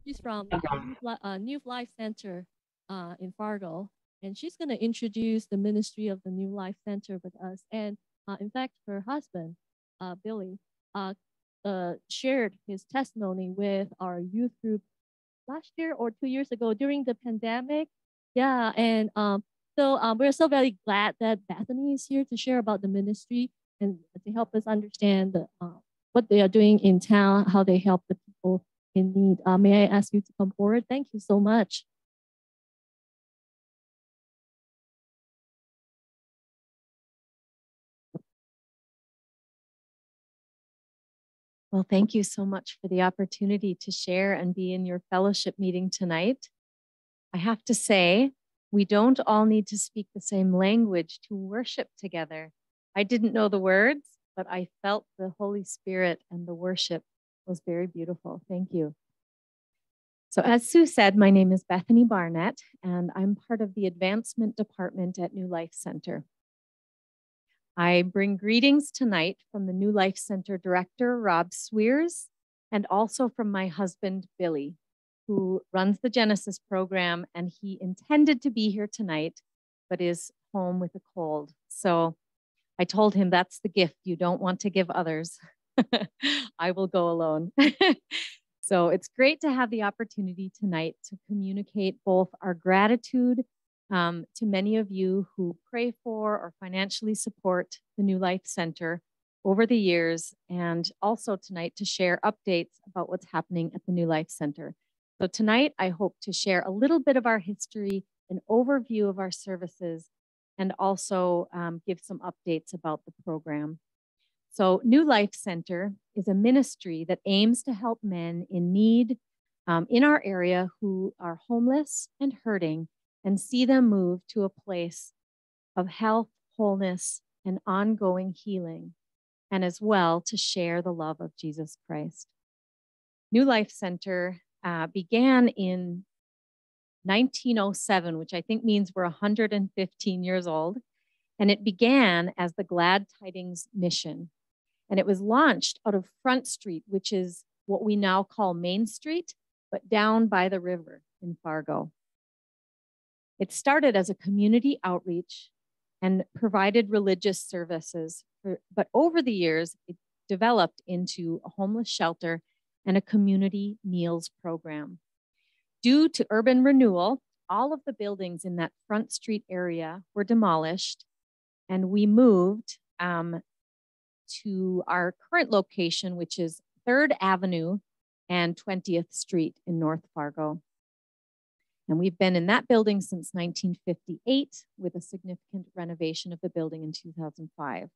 She's from New Life Center in Fargo, and she's going to introduce the ministry of the New Life Center with us. And in fact, her husband, Billy, shared his testimony with our youth group last year or 2 years ago during the pandemic. Yeah, and so we're so very glad that Bethany is here to share about the ministry and to help us understand what they are doing in town, how they help the people in need. May I ask you to come forward? Thank you so much. Well, thank you so much for the opportunity to share and be in your fellowship meeting tonight. I have to say, we don't all need to speak the same language to worship together. I didn't know the words, but I felt the Holy Spirit, and the worship was very beautiful. Thank you. So as Sue said, my name is Bethany Barnett, and I'm part of the advancement department at New Life Center. I bring greetings tonight from the New Life Center director, Rob Sweers, and also from my husband, Billy, who runs the Genesis program, and he intended to be here tonight, but is home with a cold. So I told him that's the gift you don't want to give others. I will go alone. So it's great to have the opportunity tonight to communicate both our gratitude to many of you who pray for or financially support the New Life Center over the years, and also tonight to share updates about what's happening at the New Life Center. So tonight, I hope to share a little bit of our history, an overview of our services, and also give some updates about the program. So New Life Center is a ministry that aims to help men in need in our area who are homeless and hurting, and see them move to a place of health, wholeness, and ongoing healing, and as well to share the love of Jesus Christ. New Life Center began in 1907, which I think means we're 115 years old, and it began as the Glad Tidings Mission. And it was launched out of Front Street, which is what we now call Main Street, but down by the river in Fargo. It started as a community outreach and provided religious services, but over the years, it developed into a homeless shelter and a community meals program. Due to urban renewal, all of the buildings in that Front Street area were demolished, and we moved to our current location, which is 3rd Avenue and 20th Street in North Fargo. And we've been in that building since 1958 with a significant renovation of the building in 2005.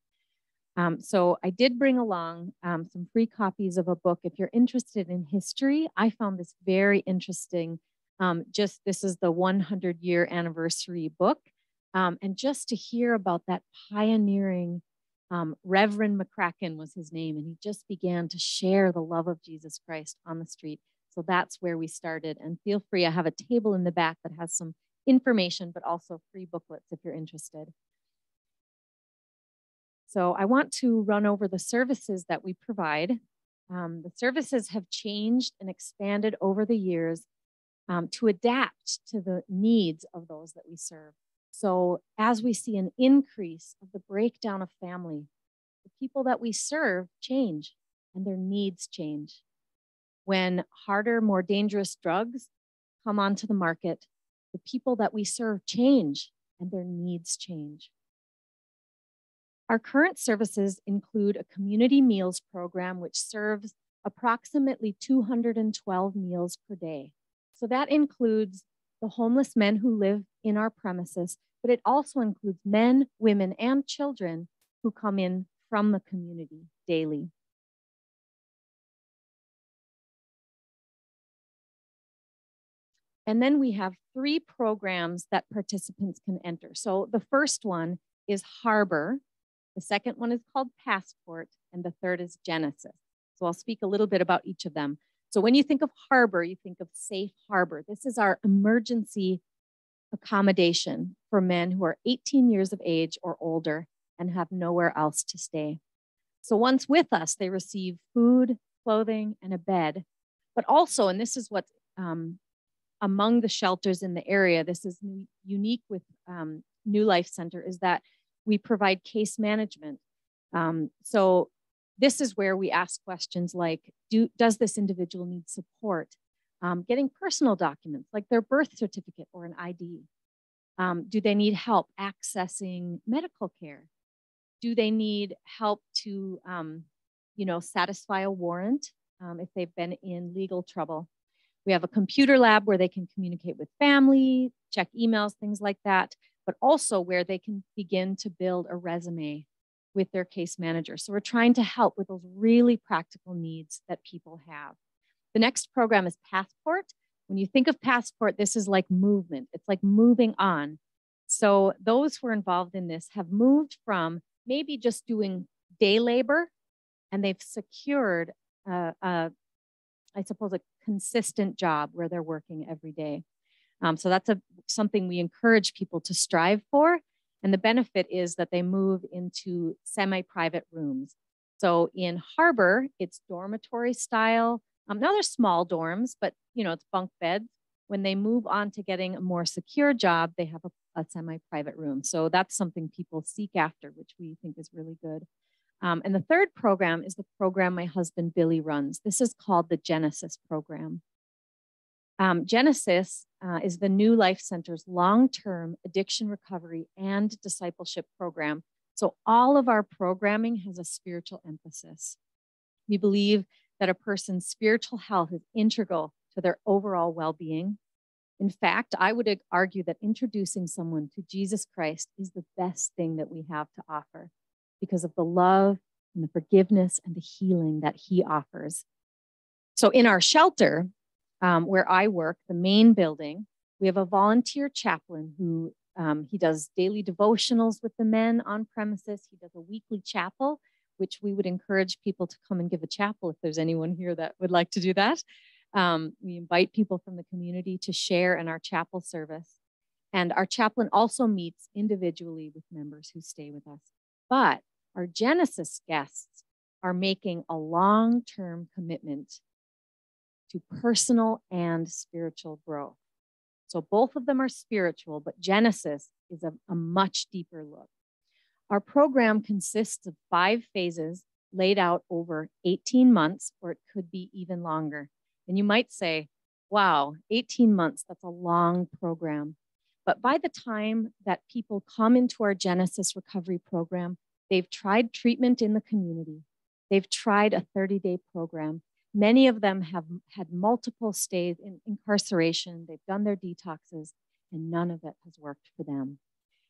So I did bring along some free copies of a book. If you're interested in history, I found this very interesting. This is the 100-year anniversary book. And just to hear about that pioneering, Reverend McCracken was his name, and he just began to share the love of Jesus Christ on the street. So that's where we started. And feel free, I have a table in the back that has some information, but also free booklets if you're interested. So I want to run over the services that we provide. The services have changed and expanded over the years to adapt to the needs of those that we serve. So as we see an increase of the breakdown of family, the people that we serve change and their needs change. When harder, more dangerous drugs come onto the market, the people that we serve change and their needs change. Our current services include a community meals program, which serves approximately 212 meals per day. So that includes the homeless men who live in our premises, but it also includes men, women, and children who come in from the community daily. And then we have 3 programs that participants can enter. So the first one is Harbor. The second one is called Passport, and the third is Genesis. So I'll speak a little bit about each of them. So when you think of Harbor, you think of Safe Harbor. This is our emergency accommodation for men who are 18 years of age or older and have nowhere else to stay. So once with us, they receive food, clothing, and a bed. But also, and this is what's among the shelters in the area, this is unique with New Life Center, is that we provide case management. So this is where we ask questions like, does this individual need support? Getting personal documents like their birth certificate or an ID. Do they need help accessing medical care? Do they need help to, satisfy a warrant if they've been in legal trouble? We have a computer lab where they can communicate with family, check emails, things like that, but also where they can begin to build a resume with their case manager. So we're trying to help with those really practical needs that people have. The next program is Passport. When you think of Passport, this is like movement. It's like moving on. So those who are involved in this have moved from maybe just doing day labor, and they've secured, I suppose, a consistent job where they're working every day. So that's something we encourage people to strive for. And the benefit is that they move into semi-private rooms. So in Harbor, it's dormitory style. Now they're small dorms, but it's bunk beds. When they move on to getting a more secure job, they have a semi-private room. So that's something people seek after, which we think is really good. And the third program is the program my husband Billy runs. This is called the Genesis program. Genesis is the New Life Center's long-term addiction recovery and discipleship program. So all of our programming has a spiritual emphasis. We believe that a person's spiritual health is integral to their overall well-being. In fact, I would argue that introducing someone to Jesus Christ is the best thing that we have to offer because of the love and the forgiveness and the healing that he offers. So in our shelter, where I work, the main building, we have a volunteer chaplain who he does daily devotionals with the men on premises. He does a weekly chapel, which we would encourage people to come and give a chapel if there's anyone here that would like to do that. We invite people from the community to share in our chapel service. And our chaplain also meets individually with members who stay with us. But our Genesis guests are making a long-term commitment to personal and spiritual growth. So both of them are spiritual, but Genesis is a much deeper look. Our program consists of 5 phases laid out over 18 months, or it could be even longer. And you might say, wow, 18 months, that's a long program. But by the time that people come into our Genesis recovery program, they've tried treatment in the community. They've tried a 30-day program. Many of them have had multiple stays in incarceration. They've done their detoxes, and none of it has worked for them.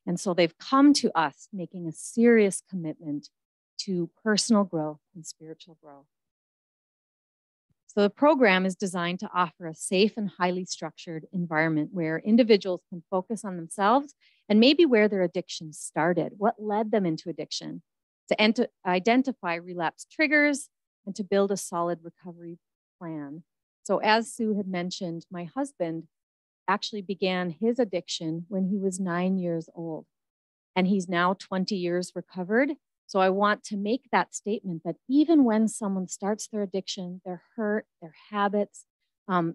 And so they've come to us making a serious commitment to personal growth and spiritual growth. So the program is designed to offer a safe and highly structured environment where individuals can focus on themselves and maybe where their addiction started, what led them into addiction, to identify relapse triggers, and to build a solid recovery plan. So as Sue had mentioned, my husband actually began his addiction when he was 9 years old, and he's now 20 years recovered. So I want to make that statement that even when someone starts their addiction, their hurt, their habits,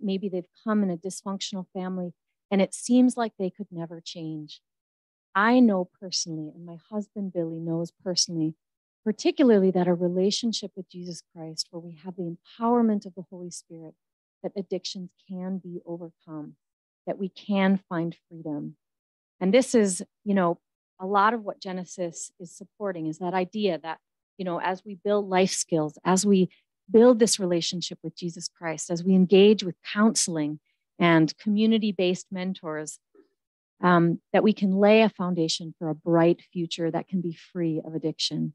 maybe they've come in a dysfunctional family, and it seems like they could never change. I know personally, and my husband Billy knows personally, particularly that a relationship with Jesus Christ, where we have the empowerment of the Holy Spirit, that addictions can be overcome, that we can find freedom. And this is, a lot of what Genesis is supporting is that idea that, as we build life skills, as we build this relationship with Jesus Christ, as we engage with counseling and community-based mentors, that we can lay a foundation for a bright future that can be free of addiction.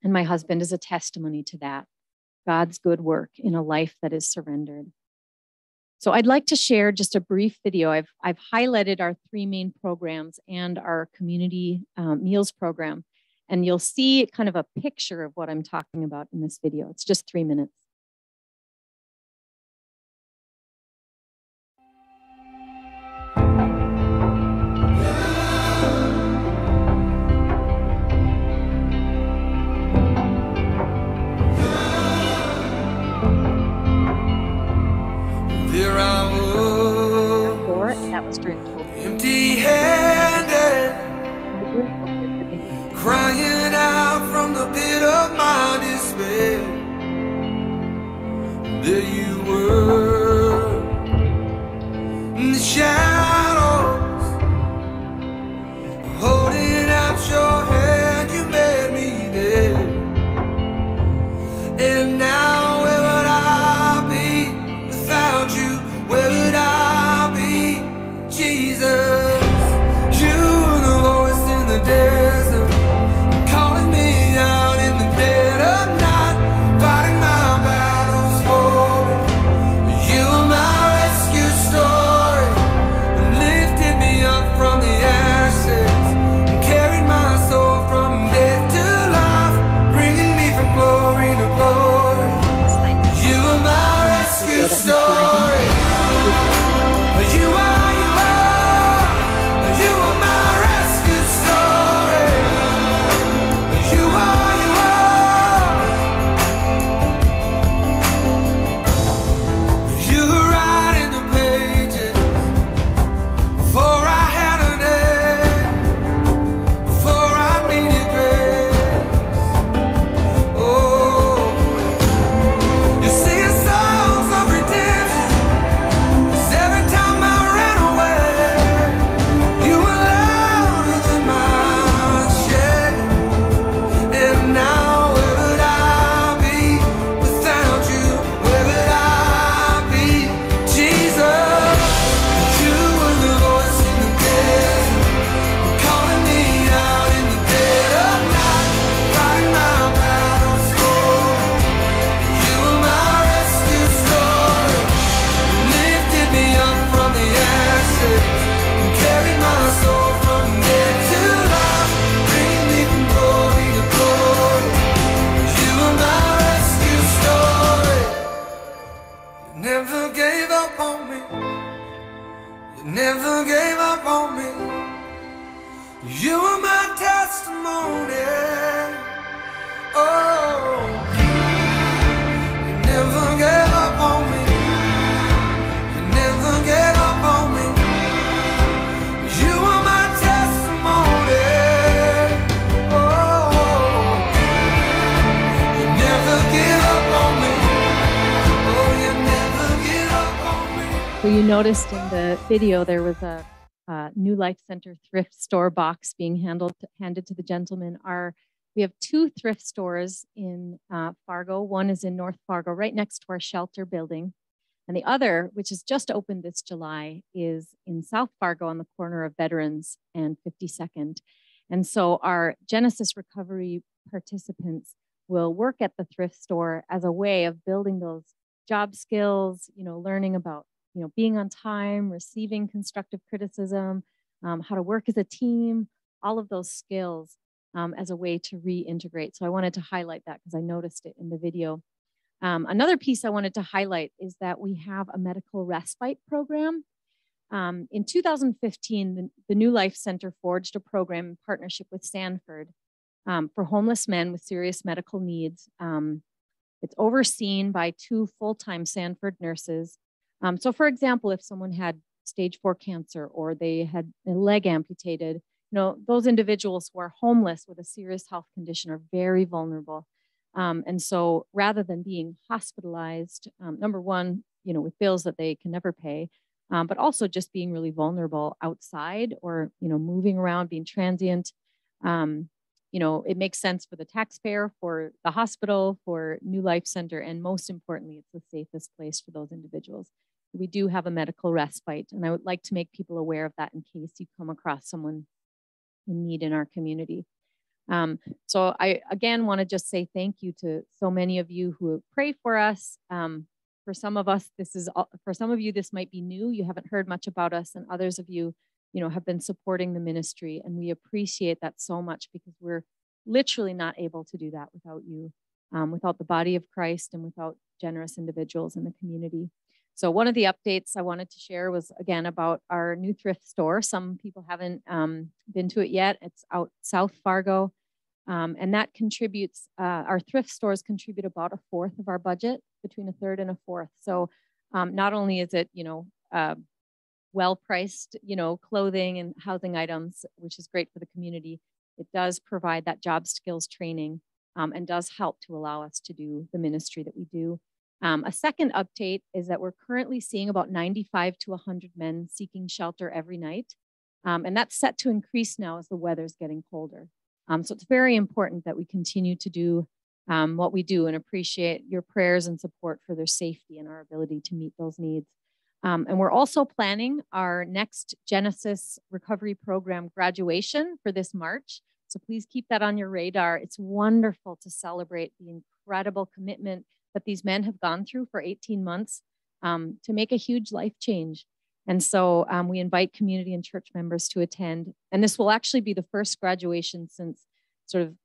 And my husband is a testimony to that, God's good work in a life that is surrendered. So I'd like to share just a brief video. I've highlighted our 3 main programs and our community meals program, and you'll see kind of a picture of what I'm talking about in this video. It's just 3 minutes. There are That was during COVID. Empty-handed, crying out from the pit of my despair. There you were, in the shadows, holding out your hand, you made me there. And now where would I be without you? Where would I be, Jesus? You were the voice in the desert, calling me out in the dead of night, fighting my battles for me. You were my rescue story, and lifted me up from the ashes, and carried my soul from death to life, bringing me from glory to glory. You were my rescue story. You are my rescue story. You are. You were writing the pages before I had a name, before I needed grace. Oh, you're singing songs of redemption. 'Cause every time I ran away, you were louder than my shame. And now where would I be without you? Where would I be, Jesus? You were the voice in the desert, calling me out in the dead of night, fighting my battles for me. You were my rescue story, lifted me up from the ashes, and carried my soul from death to life, bringing me from glory to glory. You were my rescue story. You never gave up on me. You never gave up on me. You were my testimony. Oh, you never gave up on me. You never gave up on me. You were my testimony. Oh, you never give up on me. Oh, you never give up on me. So you noticed in the video there was a New Life Center thrift store box being handed to the gentleman. We have two thrift stores in Fargo. One is in North Fargo, right next to our shelter building. And the other, which has just opened this July, is in South Fargo on the corner of Veterans and 52nd. And so our Genesis Recovery participants will work at the thrift store as a way of building those job skills, learning about being on time, receiving constructive criticism, how to work as a team, all of those skills as a way to reintegrate. So I wanted to highlight that because I noticed it in the video. Another piece I wanted to highlight is that we have a medical respite program. In 2015, the New Life Center forged a program in partnership with Sanford for homeless men with serious medical needs. It's overseen by 2 full-time Sanford nurses. So for example, if someone had stage 4 cancer or they had a leg amputated, those individuals who are homeless with a serious health condition are very vulnerable. And so rather than being hospitalized, number one, with bills that they can never pay, but also just being really vulnerable outside or, moving around, being transient, it makes sense for the taxpayer, for the hospital, for New Life Center, and most importantly, it's the safest place for those individuals. We do have a medical respite, and I would like to make people aware of that in case you come across someone in need in our community. So I, again, want to just say thank you to so many of you who pray for us. For some of us, for some of you, this might be new. You haven't heard much about us, and others of you, have been supporting the ministry, and we appreciate that so much because we're literally not able to do that without you, without the body of Christ and without generous individuals in the community. So one of the updates I wanted to share was, again, about our new thrift store. Some people haven't been to it yet. It's out South Fargo. And that contributes, our thrift stores contribute about 1/4 of our budget, between 1/3 and 1/4. So not only is it, well-priced, clothing and housing items, which is great for the community. It does provide that job skills training and does help to allow us to do the ministry that we do. A second update is that we're currently seeing about 95 to 100 men seeking shelter every night. And that's set to increase now as the weather's getting colder. So it's very important that we continue to do what we do and appreciate your prayers and support for their safety and our ability to meet those needs. And we're also planning our next Genesis Recovery Program graduation for this March. So please keep that on your radar. It's wonderful to celebrate the incredible commitment that these men have gone through for 18 months to make a huge life change. And so we invite community and church members to attend. And this will actually be the first graduation since sort of,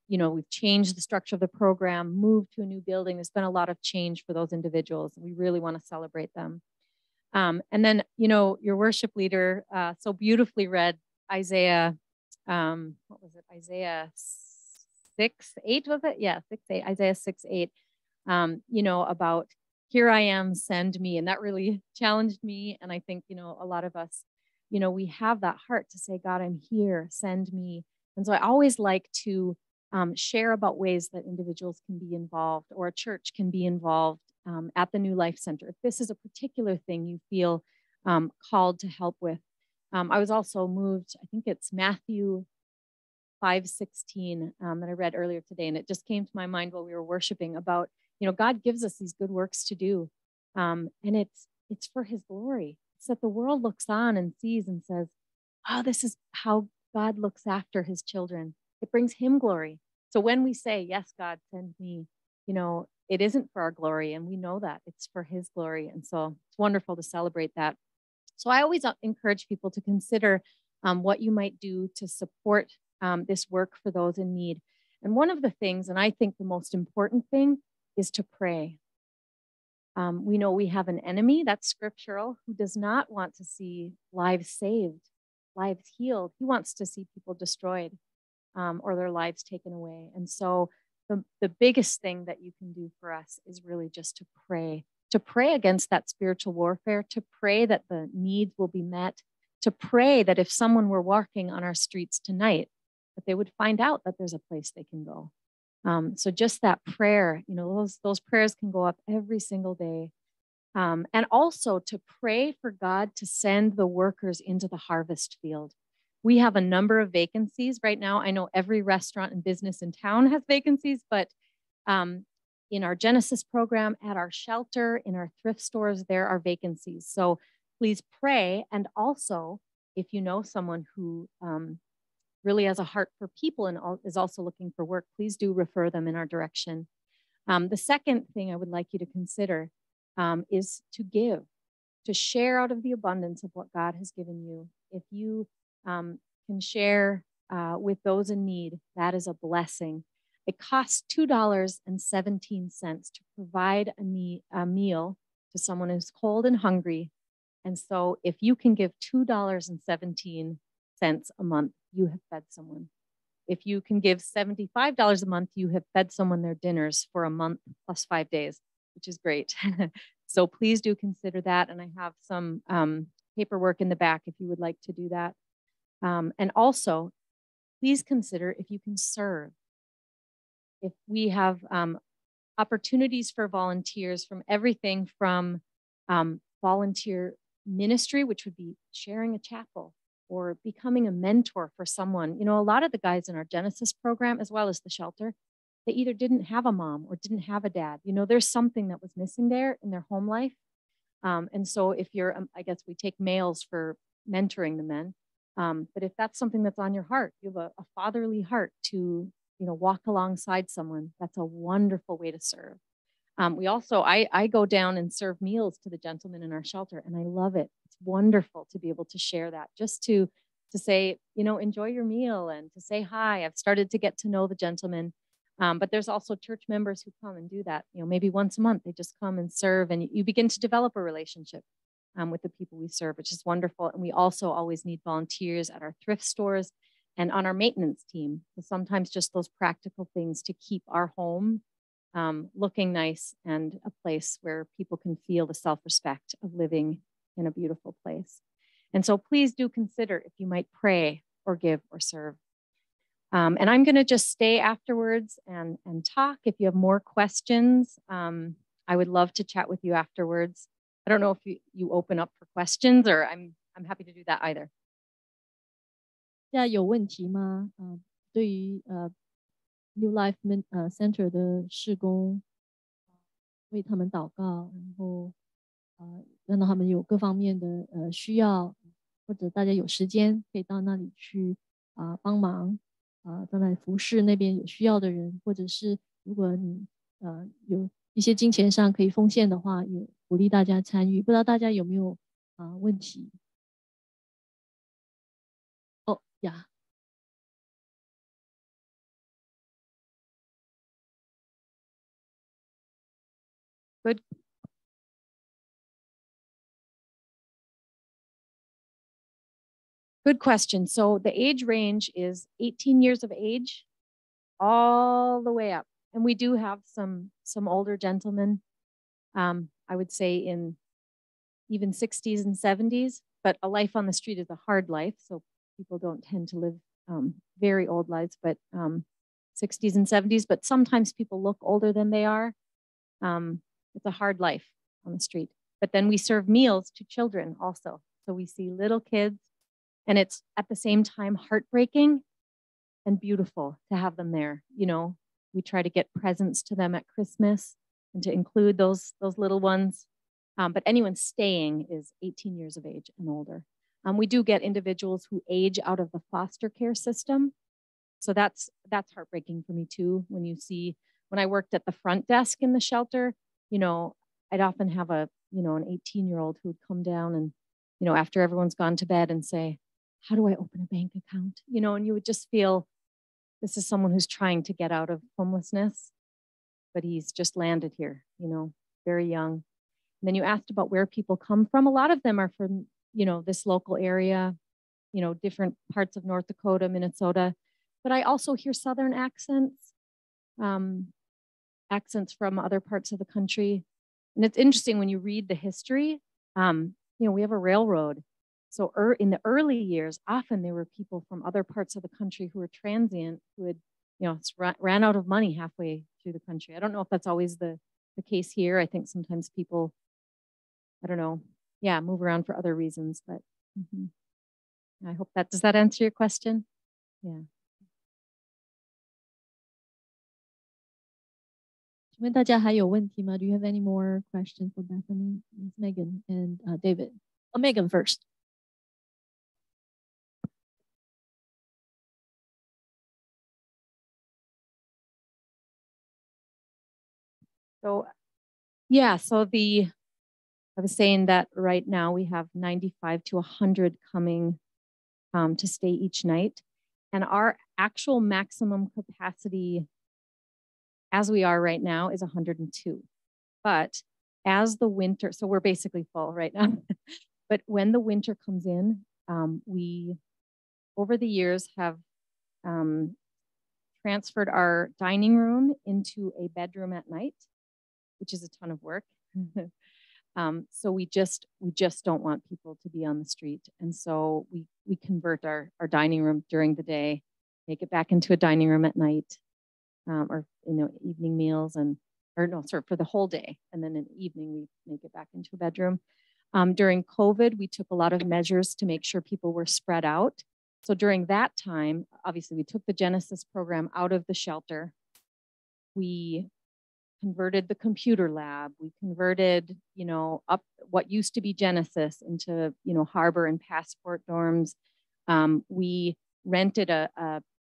we've changed the structure of the program, moved to a new building. There's been a lot of change for those individuals. We really want to celebrate them. And then, your worship leader so beautifully read Isaiah, Isaiah 6:8, was it? Yeah, 6:8, Isaiah 6:8, about here I am, send me. And that really challenged me. And I think, a lot of us, we have that heart to say, God, I'm here, send me. And so I always like to share about ways that individuals can be involved or a church can be involved at the New Life Center. If this is a particular thing you feel called to help with. I was also moved, I think it's Matthew 5:16 that I read earlier today. And it just came to my mind while we were worshiping about, God gives us these good works to do. And it's for his glory. It's that the world looks on and sees and says, oh, this is how God looks after his children. It brings him glory. So when we say, yes, God, send me, it isn't for our glory. And we know that it's for his glory. And so it's wonderful to celebrate that. So I always encourage people to consider what you might do to support this work for those in need. And one of the things, and I think the most important thing, is to pray. We know we have an enemy, that's scriptural, who does not want to see lives saved, lives healed. He wants to see people destroyed or their lives taken away. And so the biggest thing that you can do for us is really just to pray against that spiritual warfare, to pray that the needs will be met, to pray that if someone were walking on our streets tonight, that they would find out that there's a place they can go. So just that prayer, those prayers can go up every single day. And also to pray for God to send the workers into the harvest field. We have a number of vacancies right now. I know every restaurant and business in town has vacancies, but in our Genesis program, at our shelter, in our thrift stores, there are vacancies. So please pray. And also, if you know someone who really has a heart for people and is also looking for work, please do refer them in our direction. The second thing I would like you to consider is to give, to share out of the abundance of what God has given you. If you can share with those in need, that is a blessing. It costs $2.17 to provide a meal to someone who's cold and hungry. And so if you can give $2.17 a month, you have fed someone. If you can give $75 a month, you have fed someone their dinners for a month plus 5 days, which is great. So please do consider that. And I have some paperwork in the back if you would like to do that. And also, please consider if you can serve. If we have opportunities for volunteers from everything from volunteer ministry, which would be sharing a chapel, or becoming a mentor for someone. A lot of the guys in our Genesis program, as well as the shelter, they either didn't have a mom or didn't have a dad. There's something that was missing there in their home life. And so if you're, I guess we take males for mentoring the men, but if that's something that's on your heart, you have a fatherly heart to, walk alongside someone, that's a wonderful way to serve. We also, I go down and serve meals to the gentlemen in our shelter, and I love it. It's wonderful to be able to share that, just to say, enjoy your meal and to say hi. I've started to get to know the gentlemen, but there's also church members who come and do that. Maybe once a month, they just come and serve, and you begin to develop a relationship with the people we serve, which is wonderful. And we also always need volunteers at our thrift stores and on our maintenance team. So sometimes just those practical things to keep our home looking nice and a place where people can feel the self-respect of living in a beautiful place. And so please do consider if you might pray or give or serve. And I'm going to just stay afterwards and talk. If you have more questions, I would love to chat with you afterwards. I don't know if you open up for questions, or I'm happy to do that either. 现在有问题吗？对于New Life Center 的事工，为他们祷告，然后让到他们有各方面的需要，或者大家有时间可以到那里去帮忙在那里服侍那边有需要的人，或者是如果你有一些金钱上可以奉献的话，也鼓励大家参与。不知道大家有没有问题？哦呀。Good. Good question. So the age range is 18 years of age all the way up. And we do have some older gentlemen, I would say in even 60s and 70s, but a life on the street is a hard life. So people don't tend to live very old lives, but 60s and 70s, but sometimes people look older than they are. It's a hard life on the street. But then we serve meals to children also. So we see little kids, and it's at the same time heartbreaking and beautiful to have them there. You know, we try to get presents to them at Christmas and to include those little ones. But anyone staying is 18 years of age and older. We do get individuals who age out of the foster care system. So that's heartbreaking for me too. When I worked at the front desk in the shelter, you know, I'd often have an 18-year-old who would come down and, you know, after everyone's gone to bed and say, how do I open a bank account? You know, and you would just feel this is someone who's trying to get out of homelessness, but he's just landed here, you know, very young. And then you asked about where people come from. A lot of them are from, you know, this local area, you know, different parts of North Dakota, Minnesota. But I also hear Southern accents, accents from other parts of the country. And it's interesting when you read the history, you know, we have a railroad. So in the early years, often there were people from other parts of the country who were transient, who had, you know, ran out of money halfway through the country. I don't know if that's always the case here. I think sometimes people, I don't know, yeah, move around for other reasons, but I hope does that answer your question? Yeah. 请问大家还有问题吗？ Do you have any more questions for Bethany, Ms. Megan, and David? Megan first. So, yeah, so I was saying that right now we have 95 to 100 coming to stay each night. And our actual maximum capacity as we are right now is 102. But as the winter, so we're basically full right now. But when the winter comes in, we, over the years, have transferred our dining room into a bedroom at night, which is a ton of work. So we just don't want people to be on the street. And so we convert our dining room during the day, make it back into a dining room at night, or, you know, evening meals for the whole day. And then in the evening, we make it back into a bedroom. During COVID, we took a lot of measures to make sure people were spread out. So during that time, obviously we took the Genesis program out of the shelter. We converted the computer lab. We converted, you know, up what used to be Genesis into, you know, Harbor and Passport dorms. We rented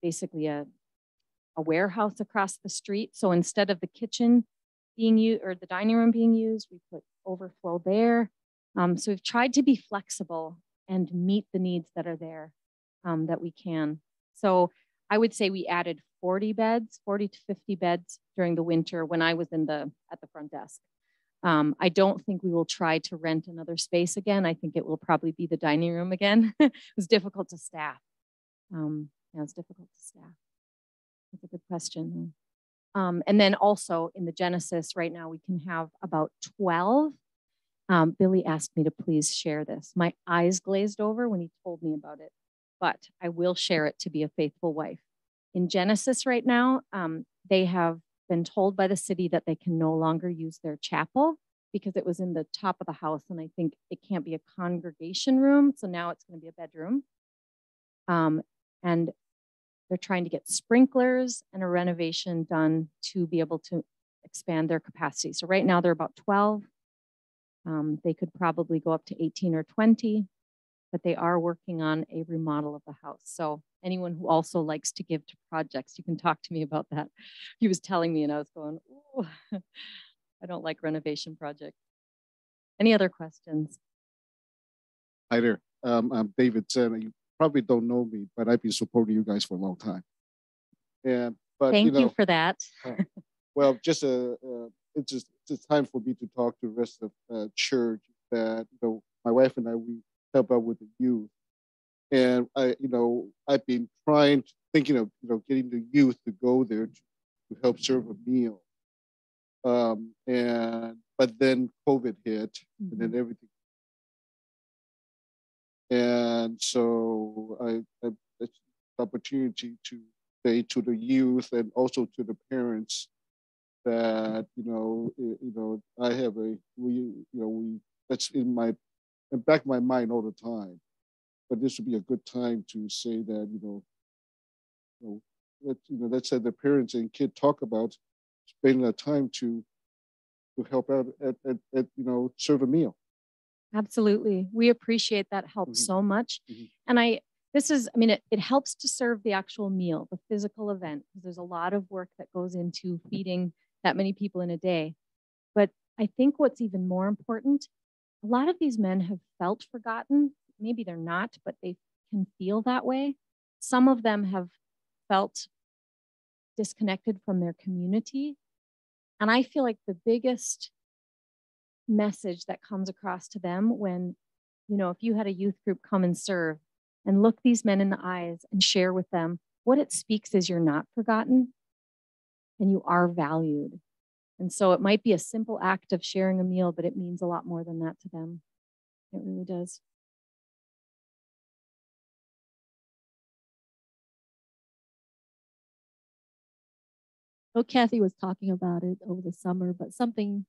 basically a warehouse across the street. So instead of the kitchen being used or the dining room being used, we put overflow there. So we've tried to be flexible and meet the needs that are there that we can. So I would say we added 40 to 50 beds during the winter when I was at the front desk. I don't think we will try to rent another space again. I think it will probably be the dining room again. It was difficult to staff. Yeah, it's difficult to staff. That's a good question. And then also in the Genesis right now, we can have about 12. Billy asked me to please share this. My eyes glazed over when he told me about it, but I will share it to be a faithful wife. In Genesis right now, they have been told by the city that they can no longer use their chapel because it was in the top of the house, and I think it can't be a congregation room, so now it's going to be a bedroom. And they're trying to get sprinklers and a renovation done to be able to expand their capacity. So right now they're about 12. They could probably go up to 18 or 20, but they are working on a remodel of the house. So anyone who also likes to give to projects, you can talk to me about that. He was telling me and I was going, ooh, I don't like renovation projects. Any other questions? Hi there. I'm David Sen. You probably don't know me, but I've been supporting you guys for a long time. But thank you for that. Well, it's just time for me to talk to the rest of church that my wife and I, we help out with the youth, and I've been thinking of getting the youth to go there to help serve a meal, but then COVID hit, and then everything. And so it's an opportunity to say to the youth and also to the parents that I have that's in back of my mind all the time. But this would be a good time to say that let's have the parents and kids talk about spending the time to help out at serve a meal. Absolutely. We appreciate that help so much. And it helps to serve the actual meal, the physical event, because there's a lot of work that goes into feeding that many people in a day. But I think what's even more important, a lot of these men have felt forgotten. Maybe they're not, but they can feel that way. Some of them have felt disconnected from their community. And I feel like the biggest message that comes across to them when, if you had a youth group come and serve and look these men in the eyes and share with them, what it speaks is you're not forgotten and you are valued. And so it might be a simple act of sharing a meal, but it means a lot more than that to them. It really does. So Kathy was talking about it over the summer, but something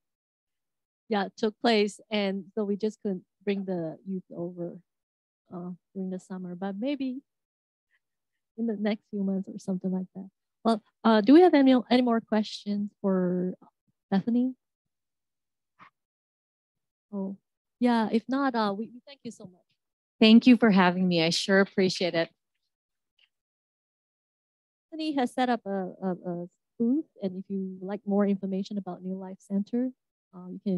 took place, and so we just couldn't bring the youth over during the summer, but maybe in the next few months or something like that. Well, do we have any more questions for Bethany? Oh, yeah. If not, we thank you so much. Thank you for having me. I sure appreciate it. Bethany has set up a booth, and if you like more information about New Life Center, you can